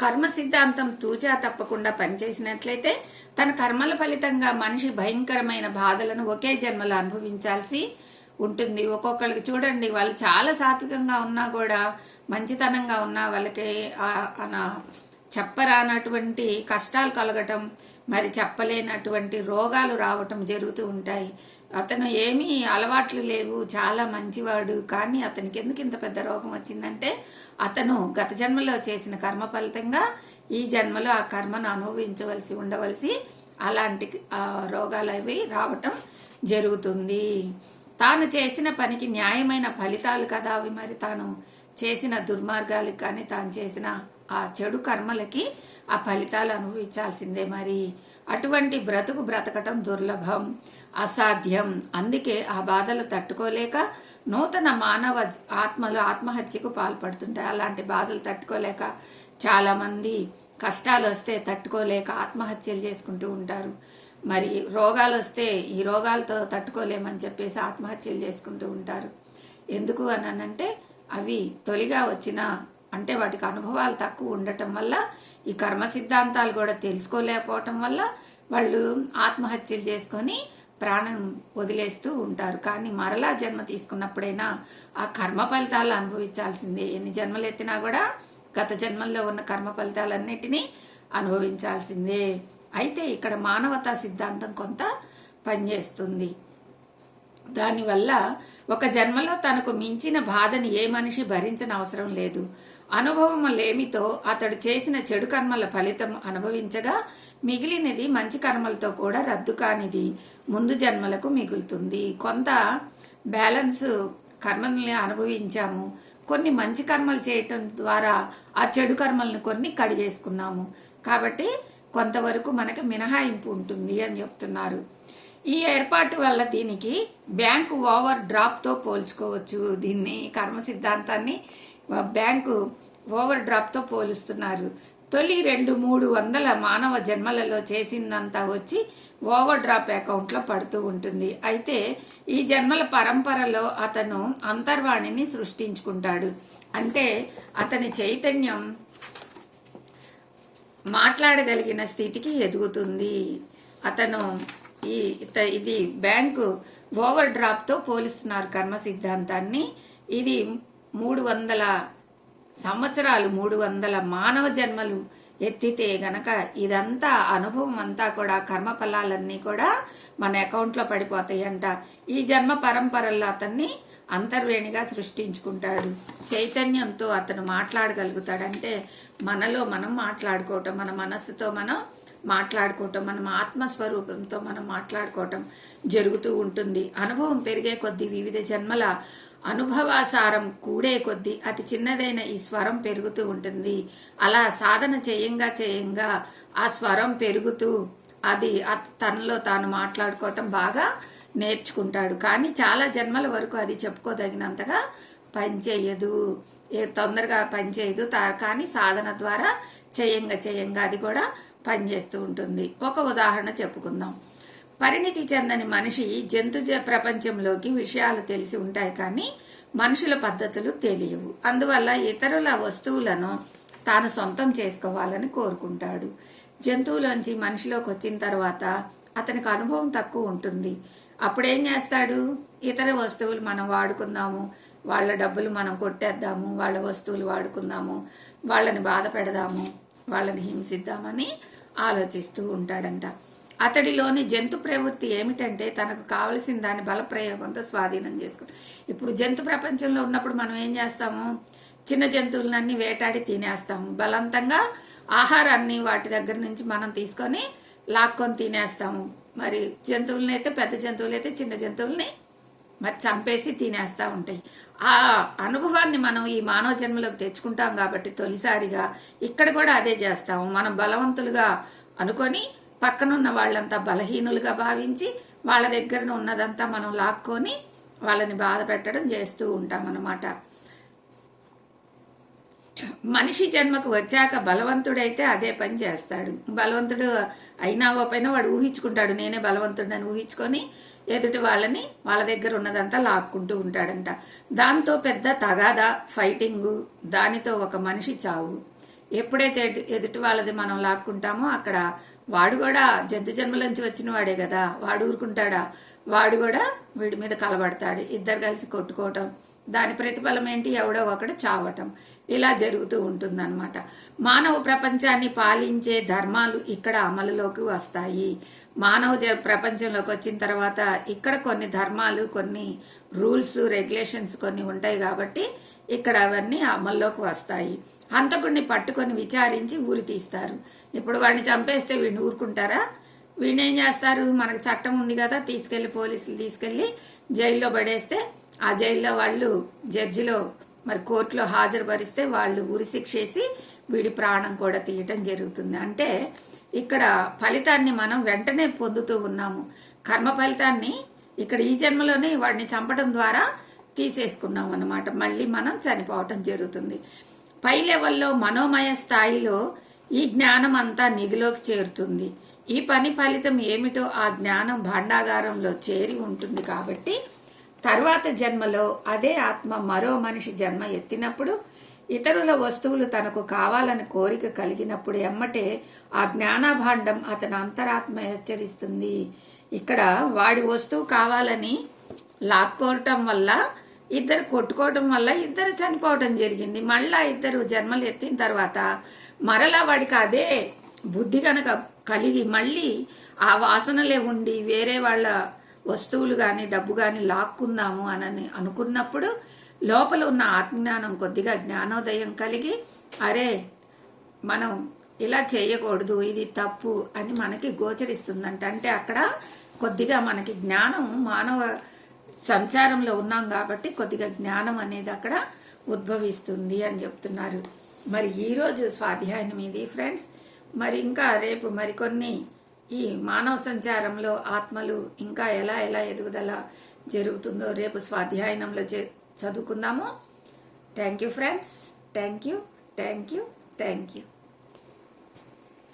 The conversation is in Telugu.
కర్మ సిద్ధాంతం తూచా తప్పకుండా పనిచేసినట్లయితే తన కర్మల ఫలితంగా మనిషి భయంకరమైన బాధలను ఒకే జన్మలో అనుభవించాల్సి ఉంటుంది. ఒక్కొక్కరికి చూడండి, వాళ్ళు చాలా సాత్వికంగా ఉన్నా కూడా, మంచితనంగా ఉన్నా వాళ్ళకి చెప్పరానటువంటి కష్టాలు కలగటం, మరి చెప్పలేనటువంటి రోగాలు రావటం జరుగుతూ ఉంటాయి. అతను ఏమీ అలవాట్లు లేవు, చాలా మంచివాడు, కానీ అతనికి ఎందుకు ఇంత పెద్ద రోగం వచ్చిందంటే అతను గత జన్మలో చేసిన కర్మ ఫలితంగా ఈ జన్మలో ఆ కర్మను అనుభవించవలసి ఉండవలసి అలాంటి రోగాలు అవి రావటం జరుగుతుంది. తాను చేసిన పనికి న్యాయమైన ఫలితాలు కదా అవి. మరి తాను చేసిన దుర్మార్గాలకు కానీ తాను చేసిన ఆ చెడు కర్మలకి ఆ ఫలితాలు అనుభవించాల్సిందే. మరి అటువంటి బ్రతకటం దుర్లభం, అసాధ్యం. అందుకే ఆ బాధలు తట్టుకోలేక నూతన మానవ ఆత్మలు ఆత్మహత్యకు పాల్పడుతుంటాయి. అలాంటి బాధలు తట్టుకోలేక చాలా మంది కష్టాలు వస్తే తట్టుకోలేక ఆత్మహత్యలు చేసుకుంటూ ఉంటారు. మరి రోగాలు వస్తే ఈ రోగాలతో తట్టుకోలేమని చెప్పేసి ఆత్మహత్యలు చేసుకుంటూ ఉంటారు. ఎందుకు అనంటే అవి తొలిగా వచ్చిన అంటే వాటికి అనుభవాలు తక్కువ ఉండటం వల్ల, ఈ కర్మ సిద్ధాంతాలు కూడా తెలుసుకోలేకపోవటం వల్ల వాళ్ళు ఆత్మహత్యలు చేసుకొని ప్రాణం వదిలేస్తూ ఉంటారు. కానీ మరలా జన్మ తీసుకున్నప్పుడైనా ఆ కర్మ ఫలితాలు అనుభవించాల్సిందే. ఎన్ని జన్మలు ఎత్తినా కూడా గత జన్మల్లో ఉన్న కర్మ ఫలితాలన్నిటినీ అనుభవించాల్సిందే. అయితే ఇక్కడ మానవతా సిద్ధాంతం కొంత పనిచేస్తుంది. దానివల్ల ఒక జన్మలో తనకు మించిన బాధని ఏ మనిషి భరించని అవసరం లేదు. అనుభవం లేమితో అతడు చేసిన చెడు కర్మల ఫలితం అనుభవించగా మిగిలినది మంచి కర్మలతో కూడా రద్దు కానిది ముందు జన్మలకు మిగులుతుంది. కొంత బ్యాలెన్స్ కర్మల్ని అనుభవించాము, కొన్ని మంచి కర్మలు చేయటం ద్వారా ఆ చెడు కర్మలను కొన్ని కడిగేసుకున్నాము. కాబట్టి కొంతవరకు మనకి మినహాయింపు ఉంటుంది అని చెప్తున్నారు. ఈ ఏర్పాటు వల్ల దీనికి బ్యాంకు ఓవర్ డ్రాప్తో పోల్చుకోవచ్చు. దీన్ని కర్మ సిద్ధాంతాన్ని బ్యాంకు ఓవర్ డ్రాప్తో పోలుస్తున్నారు. తొలి 200-300 మానవ జన్మలలో చేసిందంతా వచ్చి ఓవర్ డ్రాప్ అకౌంట్లో పడుతూ ఉంటుంది. అయితే ఈ జన్మల పరంపరలో అతను అంతర్వాణిని సృష్టించుకుంటాడు. అంటే అతని చైతన్యం మాట్లాడగలిగిన స్థితికి ఎదుగుతుంది. అతను ఇది బ్యాంకు ఓవర్ డ్రాప్తో పోలుస్తున్నారు కర్మ సిద్ధాంతాన్ని. ఇది 300 సంవత్సరాలు 300 మానవ జన్మలు ఎత్తితే గనక ఇదంతా అనుభవం అంతా కూడా కర్మ ఫలాలన్నీ కూడా మన అకౌంట్లో పడిపోతాయంట. ఈ జన్మ పరంపరల్లో అతన్ని అంతర్వేణిగా సృష్టించుకుంటాడు. చైతన్యంతో అతను మాట్లాడగలుగుతాడు. అంటే మనలో మనం మాట్లాడుకోవటం, మన మనస్సుతో మనం మాట్లాడుకోవటం, మనం ఆత్మస్వరూపంతో మనం మాట్లాడుకోవటం జరుగుతూ ఉంటుంది. అనుభవం పెరిగే కొద్దీ వివిధ జన్మల అనుభవాసారం కూడే కొద్దీ అతి చిన్నదైన ఈ స్వరం పెరుగుతూ ఉంటుంది. అలా సాధన చేయంగా ఆ స్వరం పెరుగుతూ అది తనలో తాను మాట్లాడుకోవటం బాగా నేర్చుకుంటాడు. కానీ చాలా జన్మల వరకు అది చెప్పుకోదగినంతగా పనిచేయదు, తొందరగా పనిచేయదు. కానీ సాధన ద్వారా చేయంగా అది కూడా పనిచేస్తూ ఉంటుంది. ఒక ఉదాహరణ చెప్పుకుందాం. పరిణితి చెందని మనిషి జంతు ప్రపంచంలోకి విషయాలు తెలిసి ఉంటాయి, కానీ మనుషుల పద్ధతులు తెలియవు. అందువల్ల ఇతరుల వస్తువులను తాను సొంతం చేసుకోవాలని కోరుకుంటాడు. జంతువులోంచి మనిషిలోకి వచ్చిన తర్వాత అతనికి అనుభవం తక్కువ ఉంటుంది. అప్పుడేం చేస్తాడు? ఇతర వస్తువులు మనం వాడుకుందాము, వాళ్ళ డబ్బులు మనం కొట్టేద్దాము, వాళ్ళ వస్తువులు వాడుకుందాము, వాళ్ళని బాధ పెడదాము, వాళ్ళని హింసిద్దామని ఆలోచిస్తూ ఉంటాడంట. అతడిలోని జంతు ప్రవృత్తి ఏమిటంటే తనకు కావలసిన దాని బలప్రయోగంతో స్వాధీనం చేసుకుంటాం. ఇప్పుడు జంతు ప్రపంచంలో ఉన్నప్పుడు మనం ఏం చేస్తాము? చిన్న జంతువులన్నీ వేటాడి తినేస్తాము. బలవంతంగా ఆహారాన్ని వాటి దగ్గర నుంచి మనం తీసుకొని లాక్కొని తినేస్తాము. మరి జంతువులని అయితే, పెద్ద జంతువులు అయితే చిన్న జంతువుల్ని మరి చంపేసి తినేస్తూ ఉంటాయి. ఆ అనుభవాన్ని మనం ఈ మానవ జన్మలోకి తెచ్చుకుంటాం కాబట్టి తొలిసారిగా ఇక్కడ కూడా అదే చేస్తాము. మనం బలవంతులుగా అనుకొని పక్కనున్న వాళ్ళంతా బలహీనులుగా భావించి వాళ్ళ దగ్గర ఉన్నదంతా మనం లాక్కొని వాళ్ళని బాధ పెట్టడం చేస్తూ ఉంటాం అన్నమాట. మనిషి జన్మకు వచ్చాక బలవంతుడైతే అదే పని చేస్తాడు. బలవంతుడు అయినా ఓపైనా వాడు ఊహించుకుంటాడు, నేనే బలవంతుడని ఊహించుకొని ఎదుటి వాళ్ళని వాళ్ళ దగ్గర ఉన్నదంతా లాక్కుంటూ ఉంటాడంట. దాంతో పెద్ద తగాదా, ఫైటింగు, దానితో ఒక మనిషి చావు. ఎప్పుడైతే ఎదుటి వాళ్ళది మనం లాక్కుంటామో అక్కడ వాడు కూడా జంతు జన్మలోంచి వచ్చిన వాడే కదా, వాడు ఊరుకుంటాడా? వాడు కూడా వీడి మీద కలబడతాడు. ఇద్దరు కలిసి కొట్టుకోవటం, దాని ప్రతిఫలం ఏంటి? ఎవడో ఒకడు చావటం. ఇలా జరుగుతూ ఉంటుందన్నమాట. మానవ ప్రపంచాన్ని పాలించే ధర్మాలు ఇక్కడ అమలులోకి వస్తాయి. మానవ ప్రపంచంలోకి వచ్చిన తర్వాత ఇక్కడ కొన్ని ధర్మాలు, కొన్ని రూల్స్, రెగ్యులేషన్స్ కొన్ని ఉంటాయి కాబట్టి ఇక్కడ అవన్నీ అమల్లోకి వస్తాయి. హంతకుడిని పట్టుకొని విచారించి ఊరి తీస్తారు. ఇప్పుడు వాడిని చంపేస్తే వీడిని ఊరుకుంటారా? వీడిని ఏం చేస్తారు? మనకు చట్టం ఉంది కదా, తీసుకెళ్లి పోలీసులు తీసుకెళ్లి జైల్లో పడేస్తే ఆ జైల్లో వాళ్ళు జడ్జిలో మరి కోర్టులో హాజరుపరిస్తే వాళ్ళు ఉరి శిక్షేసి వీడి ప్రాణం కూడా తీయటం జరుగుతుంది. అంటే ఇక్కడ ఫలితాన్ని మనం వెంటనే పొందుతూ ఉన్నాము. కర్మ ఫలితాన్ని ఇక్కడ ఈ జన్మలోనే వాడిని చంపడం ద్వారా తీసేసుకున్నాం అన్నమాట. మళ్ళీ మనం చనిపోవటం జరుగుతుంది. పై లెవెల్లో మనోమయ స్థాయిలో ఈ జ్ఞానం అంతా నిధిలోకి చేరుతుంది. ఈ పని ఫలితం ఏమిటో ఆ జ్ఞానం భాండాగారంలో చేరి ఉంటుంది కాబట్టి తర్వాత జన్మలో అదే ఆత్మ మరో మనిషి జన్మ ఎత్తినప్పుడు ఇతరుల వస్తువులు తనకు కావాలని కోరిక కలిగినప్పుడు ఎమ్మటే ఆ జ్ఞానభాండం అతని అంతరాత్మ హెచ్చరిస్తుంది. ఇక్కడ వాడి వస్తువు కావాలని లాక్కోవటం వల్ల, ఇద్దరు కొట్టుకోవటం వల్ల ఇద్దరు చనిపోవటం జరిగింది. మళ్ళా ఇద్దరు జన్మలు ఎత్తిన తర్వాత మరలా వాడికి అదే బుద్ధి గనక కలిగి మళ్ళీ ఆ వాసనలే ఉండి వేరే వాళ్ళ వస్తువులు గాని డబ్బు గాని లాక్కుందాము అని అనుకున్నప్పుడు లోపల ఉన్న ఆత్మజ్ఞానం కొద్దిగా జ్ఞానోదయం కలిగి అరే మనం ఇలా చేయకూడదు, ఇది తప్పు అని మనకి గోచరిస్తుందంట. అంటే అక్కడ కొద్దిగా మనకి జ్ఞానం, మానవ సంచారంలో ఉన్నాం కాబట్టి కొద్దిగా జ్ఞానం అనేది అక్కడ ఉద్భవిస్తుంది అని చెప్తున్నారు. మరి ఈరోజు స్వాధ్యాయం ఇది ఫ్రెండ్స్. మరి ఇంకా రేపు మరికొన్ని ఈ మానవ సంచారంలో ఆత్మలు ఇంకా ఎలా ఎలా ఎదుగుదల జరుగుతుందో రేపు స్వాధ్యాయంలో చదువుకుందాము. Thank you friends. Thank you.